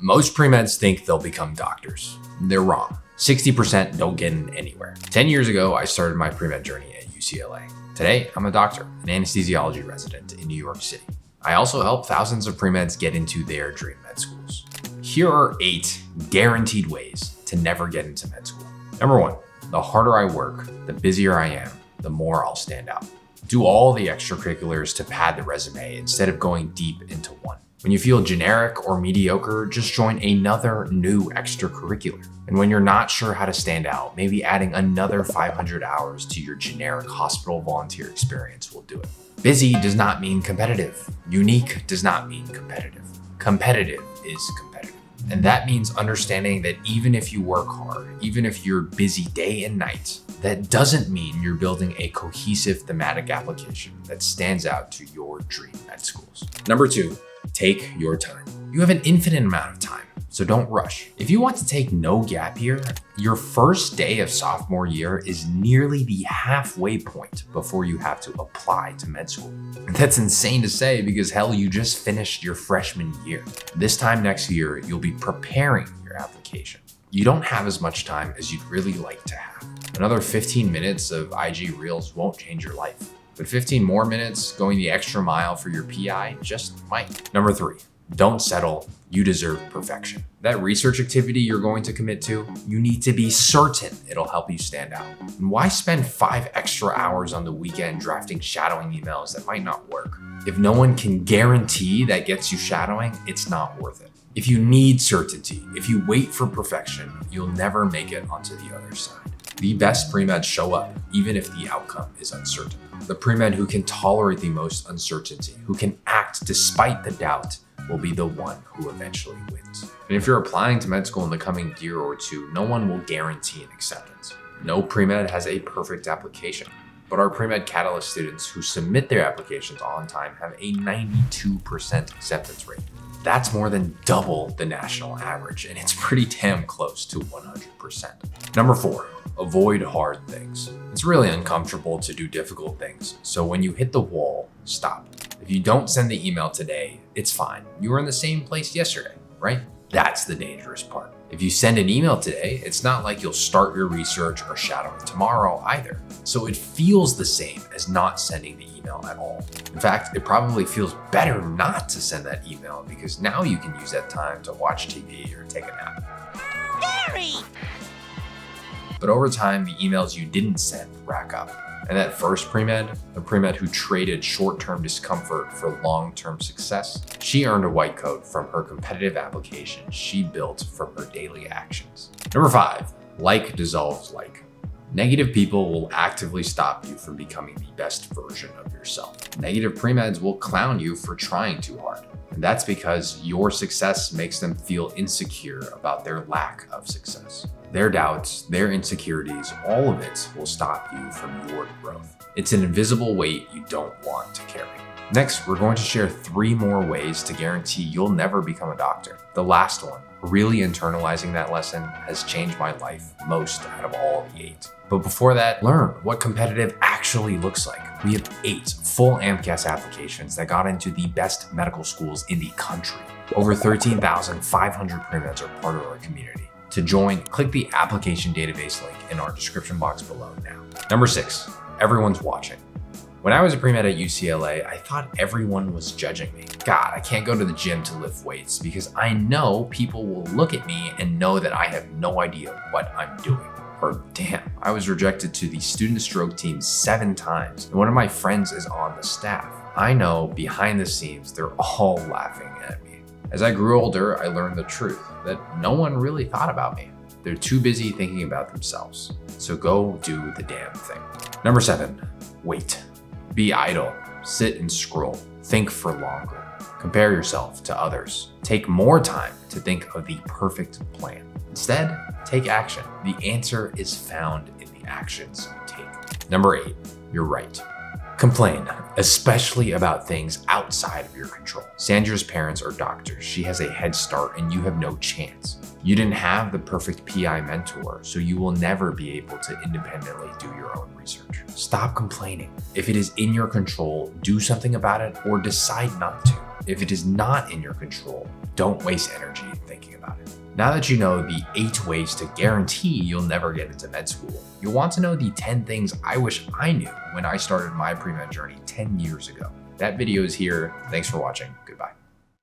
Most premeds think they'll become doctors. They're wrong. 60% don't get in anywhere. 10 years ago, I started my premed journey at UCLA. Today, I'm a doctor, an anesthesiology resident in New York City. I also help thousands of premeds get into their dream med schools. Here are 8 guaranteed ways to never get into med school. Number 1, the harder I work, the busier I am, the more I'll stand out. Do all the extracurriculars to pad the resume instead of going deep into one. When you feel generic or mediocre, just join another new extracurricular. And when you're not sure how to stand out, maybe adding another 500 hours to your generic hospital volunteer experience will do it. Busy does not mean competitive. Unique does not mean competitive. Competitive is competitive. And that means understanding that even if you work hard, even if you're busy day and night, that doesn't mean you're building a cohesive thematic application that stands out to your dream med schools. Number 2, take your time. You have an infinite amount of time, so don't rush. If you want to take no gap year, your first day of sophomore year is nearly the halfway point before you have to apply to med school. That's insane to say because hell, you just finished your freshman year. This time next year, you'll be preparing your application. You don't have as much time as you'd really like to have. Another 15 minutes of IG Reels won't change your life. But 15 more minutes going the extra mile for your PI just might. Number 3, don't settle. You deserve perfection. That research activity you're going to commit to, you need to be certain it'll help you stand out. And why spend 5 extra hours on the weekend drafting shadowing emails that might not work? If no one can guarantee that gets you shadowing, it's not worth it. If you need certainty, if you wait for perfection, you'll never make it onto the other side. The best premeds show up, even if the outcome is uncertain. The premed who can tolerate the most uncertainty, who can act despite the doubt, will be the one who eventually wins. And if you're applying to med school in the coming year or two, no one will guarantee an acceptance. No premed has a perfect application, but our premed catalyst students who submit their applications on time have a 92% acceptance rate. That's more than double the national average, and it's pretty damn close to 100%. Number 4, avoid hard things. It's really uncomfortable to do difficult things, so when you hit the wall, stop. If you don't send the email today, it's fine. You were in the same place yesterday, right? That's the dangerous part. If you send an email today, it's not like you'll start your research or shadowing tomorrow either. So it feels the same as not sending the email at all. In fact, it probably feels better not to send that email because now you can use that time to watch TV or take a nap. Gary! But over time, the emails you didn't send rack up. And that first premed, the premed who traded short-term discomfort for long-term success, she earned a white coat from her competitive application she built from her daily actions. Number 5, like dissolves like. Negative people will actively stop you from becoming the best version of yourself. Negative premeds will clown you for trying too hard. And that's because your success makes them feel insecure about their lack of success. Their doubts, their insecurities, all of it will stop you from your growth. It's an invisible weight you don't want to carry. Next, we're going to share 3 more ways to guarantee you'll never become a doctor. The last one, really internalizing that lesson, has changed my life most out of all the 8. But before that, learn what competitive actually looks like. We have 8 full AMCAS applications that got into the best medical schools in the country. Over 13,500 premeds are part of our community. To join, click the application database link in our description box below now. Number 6, everyone's watching. When I was a premed at UCLA, I thought everyone was judging me. God, I can't go to the gym to lift weights because I know people will look at me and know that I have no idea what I'm doing. Or damn, I was rejected to the student stroke team 7 times, and one of my friends is on the staff. I know behind the scenes, they're all laughing at me. As I grew older, I learned the truth that no one really thought about me. They're too busy thinking about themselves. So go do the damn thing. Number 7, wait. Be idle, sit and scroll, think for longer. Compare yourself to others. Take more time to think of the perfect plan. Instead, take action. The answer is found in the actions you take. Number 8, you're right. Complain, especially about things outside of your control. Sandra's parents are doctors. She has a head start and you have no chance. You didn't have the perfect PI mentor, so you will never be able to independently do your own research. Stop complaining. If it is in your control, do something about it or decide not to. If it is not in your control, don't waste energy thinking about it. Now that you know the 8 ways to guarantee you'll never get into med school, you'll want to know the 10 things I wish I knew when I started my pre-med journey 10 years ago. That video is here. Thanks for watching. Goodbye.